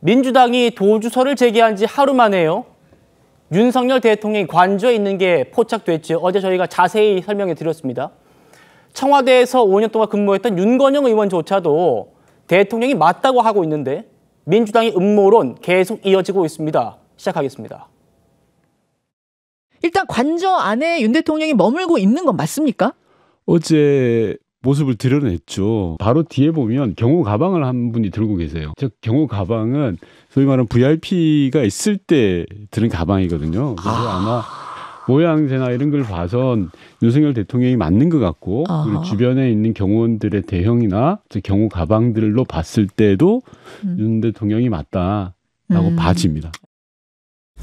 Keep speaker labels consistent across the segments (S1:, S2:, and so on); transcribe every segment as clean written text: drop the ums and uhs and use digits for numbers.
S1: 민주당이 도주서를 제기한 지 하루 만에요. 윤석열 대통령이 관저에 있는 게 포착됐죠. 어제 저희가 자세히 설명해 드렸습니다. 청와대에서 5년 동안 근무했던 윤건영 의원조차도 대통령이 맞다고 하고 있는데 민주당의 음모론 계속 이어지고 있습니다. 시작하겠습니다.
S2: 일단 관저 안에 윤 대통령이 머물고 있는 건 맞습니까?
S3: 어제 모습을 드러냈죠. 바로 뒤에 보면 경호 가방을 한 분이 들고 계세요. 저 경호 가방은 소위 말하는 VIP가 있을 때 드는 가방이거든요. 그래서 아마 모양새나 이런 걸 봐선 윤석열 대통령이 맞는 것 같고 그리고 주변에 있는 경호원들의 대형이나 경호 가방들로 봤을 때도 윤 대통령이 맞다라고 봐집니다.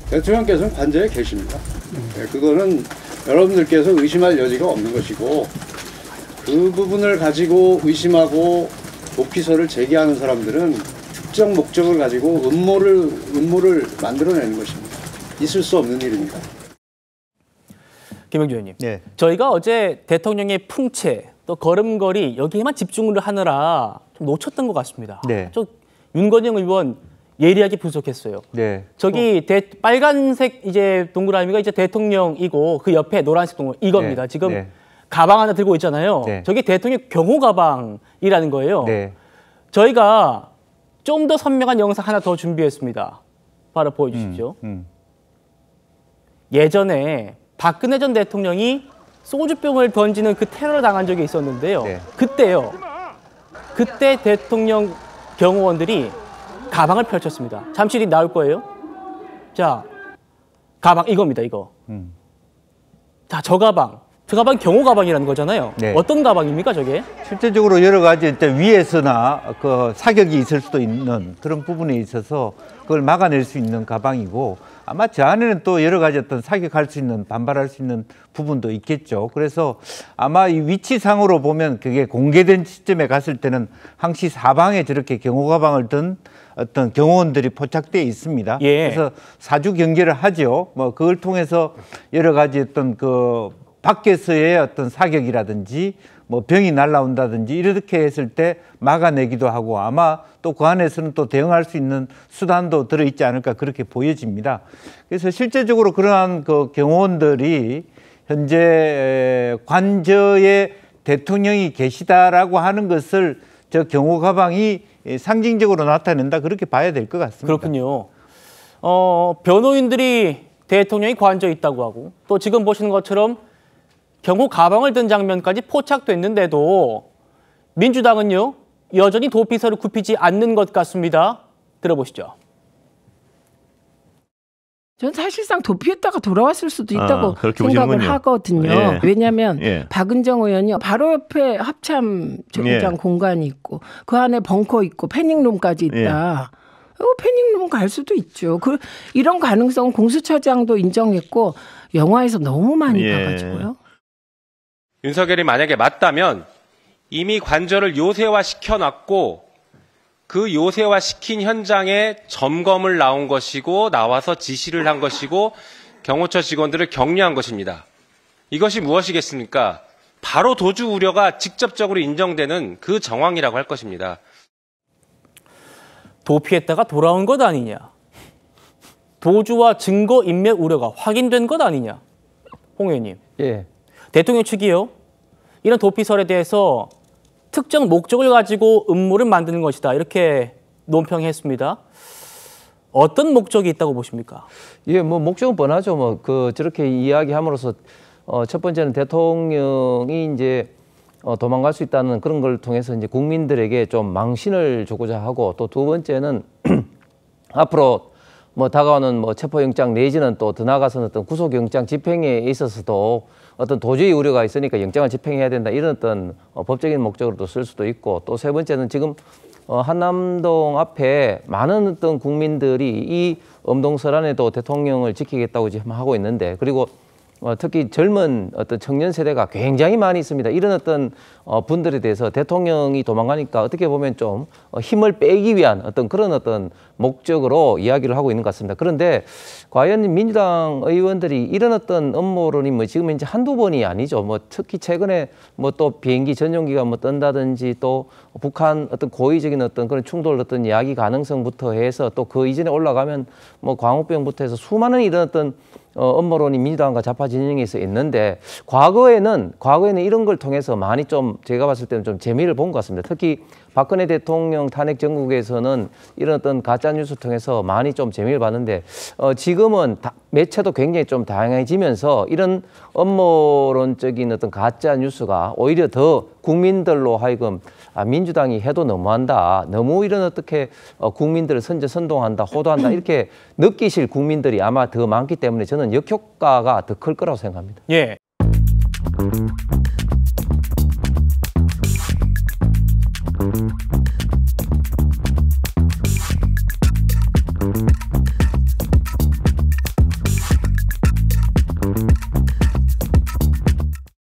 S4: 대통령께서는 관저에 계십니다. 네, 그거는 여러분들께서 의심할 여지가 없는 것이고 그 부분을 가지고 의심하고 도피서를 제기하는 사람들은 특정 목적을 가지고 음모를 만들어내는 것입니다. 있을 수 없는 일입니다.
S1: 김영주 의원님,
S5: 네.
S1: 저희가 어제 대통령의 풍채 또 걸음걸이 여기에만 집중을 하느라 좀 놓쳤던 것 같습니다.
S5: 네.
S1: 저 윤건영 의원 예리하게 분석했어요.
S5: 네.
S1: 저기 빨간색 이제 동그라미가 이제 대통령이고 그 옆에 노란색 동그라미 이겁니다.
S5: 네.
S1: 지금
S5: 네.
S1: 가방 하나 들고 있잖아요.
S5: 네.
S1: 저게 대통령 경호 가방이라는 거예요.
S5: 네.
S1: 저희가 좀 더 선명한 영상 하나 더 준비했습니다. 바로 보여주십시오. 예전에 박근혜 전 대통령이 소주병을 던지는 그 테러를 당한 적이 있었는데요.
S5: 네.
S1: 그때 대통령 경호원들이 가방을 펼쳤습니다. 잠시 뒤 나올 거예요. 자, 가방 이겁니다. 이거. 자, 저 가방 경호 가방이라는 거잖아요.
S5: 네.
S1: 어떤 가방입니까, 저게?
S5: 실제적으로 여러 가지 위에서나 그 사격이 있을 수도 있는 그런 부분에 있어서 그걸 막아낼 수 있는 가방이고 아마 저 안에는 또 여러 가지 어떤 사격할 수 있는 반발할 수 있는 부분도 있겠죠. 그래서 아마 이 위치상으로 보면 그게 공개된 시점에 갔을 때는 항시 사방에 저렇게 경호 가방을 든 어떤 경호원들이 포착되어 있습니다.
S1: 예.
S5: 그래서 사주 경계를 하죠. 뭐 그걸 통해서 여러 가지 어떤 그 밖에서의 어떤 사격이라든지 뭐 병이 날라온다든지 이렇게 했을 때 막아내기도 하고 아마 또 그 안에서는 또 대응할 수 있는 수단도 들어있지 않을까 그렇게 보여집니다. 그래서 실제적으로 그러한 그 경호원들이 현재 관저에 대통령이 계시다라고 하는 것을 저 경호 가방이 상징적으로 나타낸다 그렇게 봐야 될 것 같습니다.
S1: 그렇군요. 변호인들이 대통령이 관저에 있다고 하고 또 지금 보시는 것처럼 경호 가방을 든 장면까지 포착됐는데도 민주당은요 여전히 도피서를 굽히지 않는 것 같습니다. 들어보시죠.
S2: 전 사실상 도피했다가 돌아왔을 수도 있다고
S6: 그렇게
S2: 생각을
S6: 보시는군요.
S2: 하거든요.
S6: 예.
S2: 왜냐하면
S6: 예.
S2: 박은정 의원이 바로 옆에 합참 정장
S6: 예.
S2: 공간이 있고 그 안에 벙커 있고 패닉룸까지 있다. 패닉룸 갈 수도 있죠. 이런 가능성은 공수처장도 인정했고 영화에서 너무 많이 봐가지고요.
S7: 윤석열이 만약에 맞다면 이미 관저를 요새화시켜놨고 그 요새화시킨 현장에 점검을 나온 것이고 나와서 지시를 한 것이고 경호처 직원들을 격려한 것입니다. 이것이 무엇이겠습니까? 바로 도주 우려가 직접적으로 인정되는 그 정황이라고 할 것입니다.
S1: 도피했다가 돌아온 것 아니냐. 도주와 증거 인멸 우려가 확인된 것 아니냐. 홍 의원님.
S5: 예.
S1: 대통령 측이요. 이런 도피설에 대해서 특정 목적을 가지고 음모를 만드는 것이다. 이렇게 논평했습니다. 어떤 목적이 있다고 보십니까?
S8: 예, 뭐 목적은 뻔하죠. 저렇게 이야기함으로써 첫 번째는 대통령이 이제 도망갈 수 있다는 그런 걸 통해서 이제 국민들에게 좀 망신을 주고자 하고 또 두 번째는 앞으로 다가오는 체포영장 내지는 또 더 나아가서는 어떤 구속영장 집행에 있어서도 어떤 도주의 우려가 있으니까 영장을 집행해야 된다 이런 어떤 법적인 목적으로도 쓸 수도 있고 또 세 번째는 지금 한남동 앞에 많은 어떤 국민들이 이 엄동설 안에도 대통령을 지키겠다고 지금 하고 있는데 그리고 특히 젊은 어떤 청년 세대가 굉장히 많이 있습니다. 이런 어떤 분들에 대해서 대통령이 도망가니까 어떻게 보면 좀 힘을 빼기 위한 어떤 그런 어떤 목적으로 이야기를 하고 있는 것 같습니다. 그런데 과연 민주당 의원들이 이런 어떤 음모론이 뭐 지금 이제 한두 번이 아니죠. 뭐 특히 최근에 뭐 또 비행기 전용기가 뭐 뜬다든지 또 북한 어떤 고의적인 어떤 그런 충돌 어떤 이야기 가능성부터 해서 또 그 이전에 올라가면 뭐 광우병부터 해서 수많은 이런 어떤 음모론이 민주당과 좌파 진영에서 있는데 과거에는 이런 걸 통해서 많이 좀 제가 봤을 때는 좀 재미를 본 것 같습니다. 특히 박근혜 대통령 탄핵 전국에서는 이런 어떤 가짜 뉴스 통해서 많이 좀 재미를 봤는데 지금은 매체도 굉장히 좀 다양해지면서 이런 음모론적인 어떤 가짜 뉴스가 오히려 더 국민들로 하여금 민주당이 해도 너무한다. 너무 이런 어떻게 국민들을 선동한다, 호도한다 이렇게 느끼실 국민들이 아마 더 많기 때문에 저는 역효과가 더 클 거라고 생각합니다.
S1: 예.